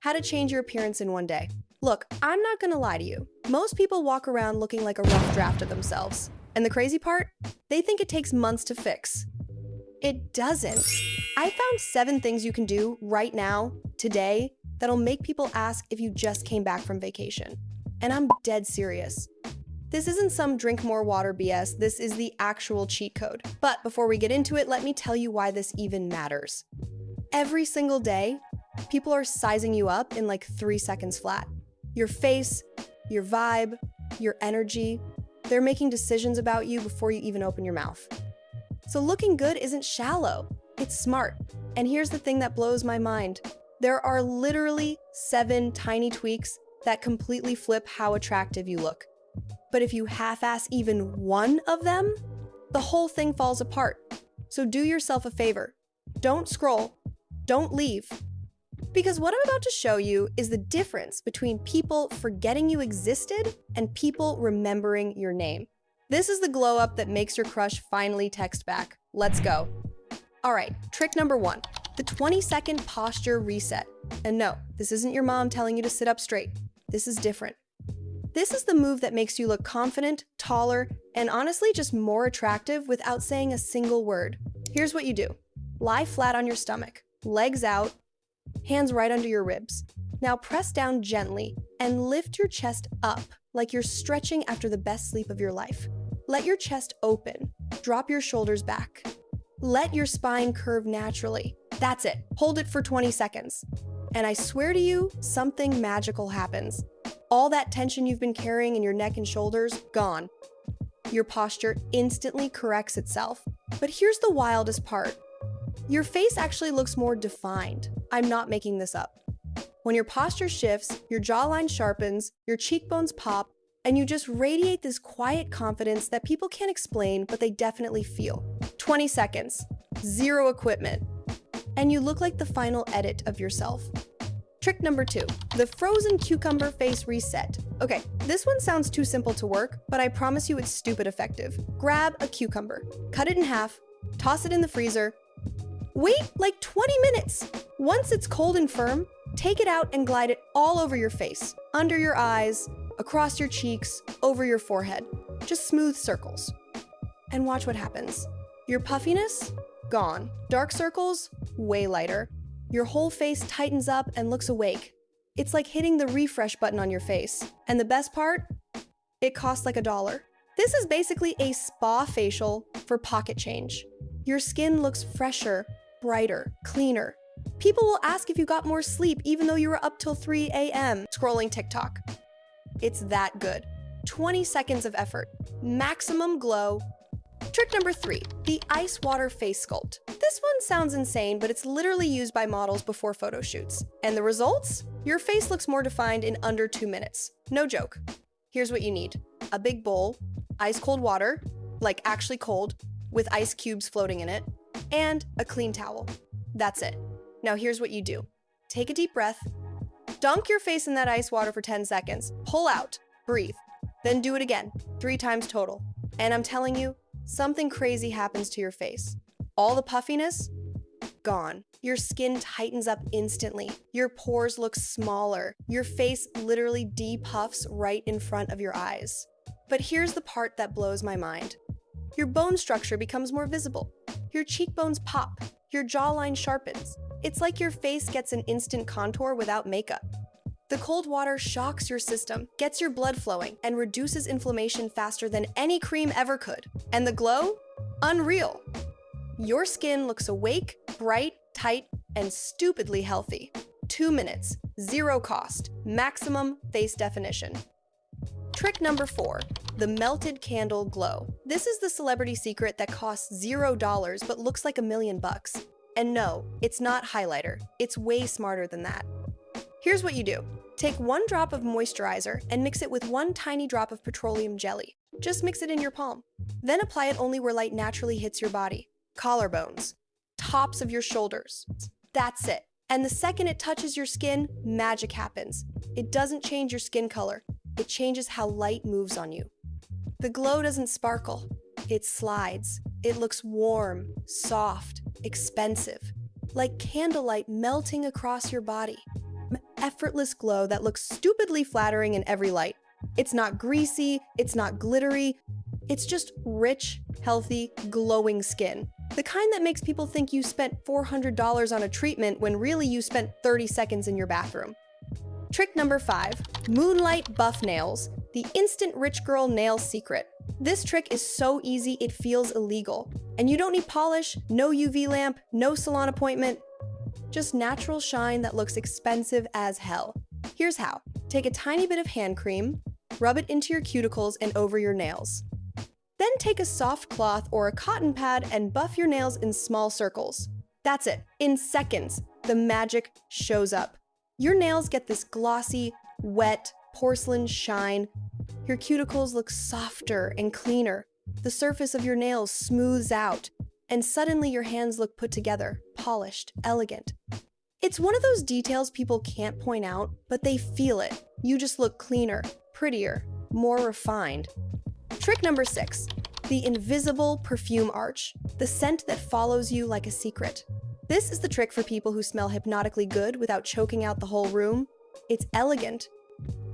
How to change your appearance in one day. Look, I'm not gonna lie to you. Most people walk around looking like a rough draft of themselves. And the crazy part? They think it takes months to fix. It doesn't. I found 7 things you can do right now, today, that'll make people ask if you just came back from vacation. And I'm dead serious. This isn't some drink more water BS, this is the actual cheat code. But before we get into it, let me tell you why this even matters. Every single day, people are sizing you up in like 3 seconds flat. Your face, your vibe, your energy, they're making decisions about you before you even open your mouth. So looking good isn't shallow, it's smart. And here's the thing that blows my mind. There are literally 7 tiny tweaks that completely flip how attractive you look. But if you half-ass even one of them, the whole thing falls apart. So do yourself a favor. Don't scroll. Don't leave. Because what I'm about to show you is the difference between people forgetting you existed and people remembering your name. This is the glow up that makes your crush finally text back. Let's go. All right, trick number 1, the 20-second posture reset. And no, this isn't your mom telling you to sit up straight. This is different. This is the move that makes you look confident, taller, and honestly just more attractive without saying a single word. Here's what you do. Lie flat on your stomach, legs out, hands right under your ribs. Now press down gently and lift your chest up like you're stretching after the best sleep of your life. Let your chest open. Drop your shoulders back. Let your spine curve naturally. That's it. Hold it for 20 seconds. And I swear to you, something magical happens. All that tension you've been carrying in your neck and shoulders, gone. Your posture instantly corrects itself. But here's the wildest part. Your face actually looks more defined. I'm not making this up. When your posture shifts, your jawline sharpens, your cheekbones pop, and you just radiate this quiet confidence that people can't explain, but they definitely feel. 20 seconds, 0 equipment, and you look like the final edit of yourself. Trick number 2, the frozen cucumber face reset. Okay, this one sounds too simple to work, but I promise you it's stupid effective. Grab a cucumber, cut it in half, toss it in the freezer. Wait like 20 minutes. Once it's cold and firm, take it out and glide it all over your face, under your eyes, across your cheeks, over your forehead. Just smooth circles. And watch what happens. Your puffiness? Gone. Dark circles? Way lighter. Your whole face tightens up and looks awake. It's like hitting the refresh button on your face. And the best part? It costs like $1. This is basically a spa facial for pocket change. Your skin looks fresher, brighter, cleaner. People will ask if you got more sleep even though you were up till 3 a.m. scrolling TikTok. It's that good. 20 seconds of effort. Maximum glow. Trick number 3, the ice water face sculpt. This one sounds insane, but it's literally used by models before photo shoots. And the results? Your face looks more defined in under 2 minutes. No joke. Here's what you need. A big bowl, ice cold water, like actually cold, with ice cubes floating in it, and a clean towel. That's it. Now here's what you do. Take a deep breath, dunk your face in that ice water for 10 seconds, pull out, breathe, then do it again, 3 times total. And I'm telling you, something crazy happens to your face. All the puffiness? Gone. Your skin tightens up instantly. Your pores look smaller. Your face literally depuffs right in front of your eyes. But here's the part that blows my mind. Your bone structure becomes more visible. Your cheekbones pop. Your jawline sharpens. It's like your face gets an instant contour without makeup. The cold water shocks your system, gets your blood flowing, and reduces inflammation faster than any cream ever could. And the glow? Unreal. Your skin looks awake, bright, tight, and stupidly healthy. 2 minutes, 0 cost, maximum face definition. Trick number 4, the melted candle glow. This is the celebrity secret that costs $0 but looks like $1 million. And no, it's not highlighter. It's way smarter than that. Here's what you do. Take 1 drop of moisturizer and mix it with 1 tiny drop of petroleum jelly. Just mix it in your palm. Then apply it only where light naturally hits your body. Collarbones, tops of your shoulders. That's it. And the second it touches your skin, magic happens. It doesn't change your skin color. It changes how light moves on you. The glow doesn't sparkle. It slides. It looks warm, soft, expensive, like candlelight melting across your body. effortless glow that looks stupidly flattering in every light. It's not greasy, it's not glittery, it's just rich, healthy, glowing skin. The kind that makes people think you spent $400 on a treatment when really you spent 30 seconds in your bathroom. Trick number 5, Moonlight Buff Nails, the instant rich girl nail secret. This trick is so easy it feels illegal. And you don't need polish, no UV lamp, no salon appointment, just natural shine that looks expensive as hell. Here's how. Take a tiny bit of hand cream, rub it into your cuticles and over your nails. Then take a soft cloth or a cotton pad and buff your nails in small circles. That's it. In seconds, the magic shows up. Your nails get this glossy, wet, porcelain shine. Your cuticles look softer and cleaner. The surface of your nails smooths out, and suddenly your hands look put together, polished, elegant. It's one of those details people can't point out, but they feel it. You just look cleaner, prettier, more refined. Trick number 6, the invisible perfume arch, the scent that follows you like a secret. This is the trick for people who smell hypnotically good without choking out the whole room. It's elegant,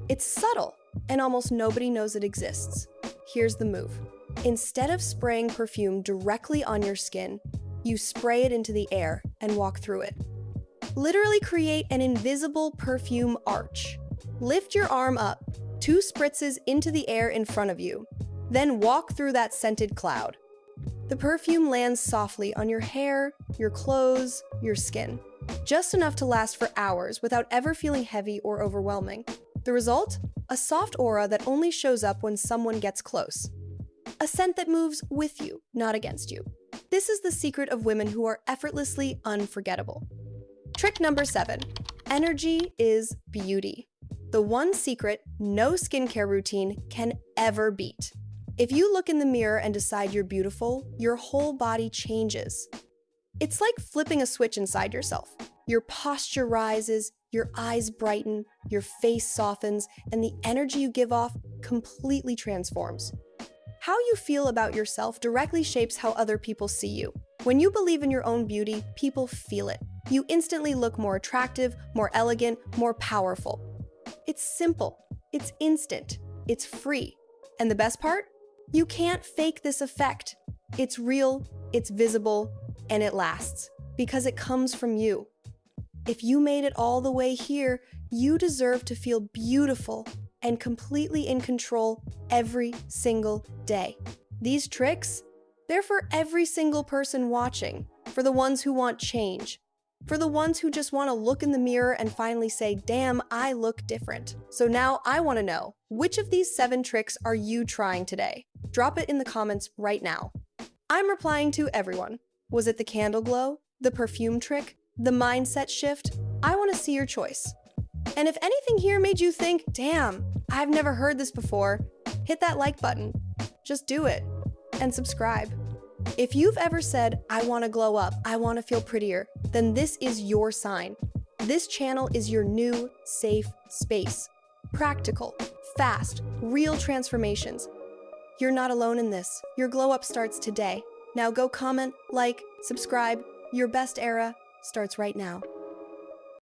it's subtle, and almost nobody knows it exists. Here's the move. Instead of spraying perfume directly on your skin, you spray it into the air and walk through it. Literally create an invisible perfume arch. Lift your arm up, 2 spritzes into the air in front of you, then walk through that scented cloud. The perfume lands softly on your hair, your clothes, your skin, just enough to last for hours without ever feeling heavy or overwhelming. The result? A soft aura that only shows up when someone gets close. A scent that moves with you, not against you. This is the secret of women who are effortlessly unforgettable. Trick number 7, energy is beauty. The one secret no skincare routine can ever beat. If you look in the mirror and decide you're beautiful, your whole body changes. It's like flipping a switch inside yourself. Your posture rises, your eyes brighten, your face softens, and the energy you give off completely transforms. How you feel about yourself directly shapes how other people see you. When you believe in your own beauty, people feel it. You instantly look more attractive, more elegant, more powerful. It's simple, it's instant, it's free. And the best part? You can't fake this effect. It's real, it's visible, and it lasts because it comes from you. If you made it all the way here, you deserve to feel beautiful and completely in control every single day. These tricks, they're for every single person watching, for the ones who want change, for the ones who just want to look in the mirror and finally say, damn, I look different. So now I want to know, which of these 7 tricks are you trying today? Drop it in the comments right now. I'm replying to everyone. Was it the candle glow, the perfume trick, the mindset shift? I want to see your choice. And if anything here made you think, damn, I've never heard this before, hit that like button. Just do it. And subscribe. If you've ever said, I want to glow up, I want to feel prettier, then this is your sign. This channel is your new, safe space. Practical, fast, real transformations. You're not alone in this. Your glow up starts today. Now go comment, like, subscribe. Your best era starts right now.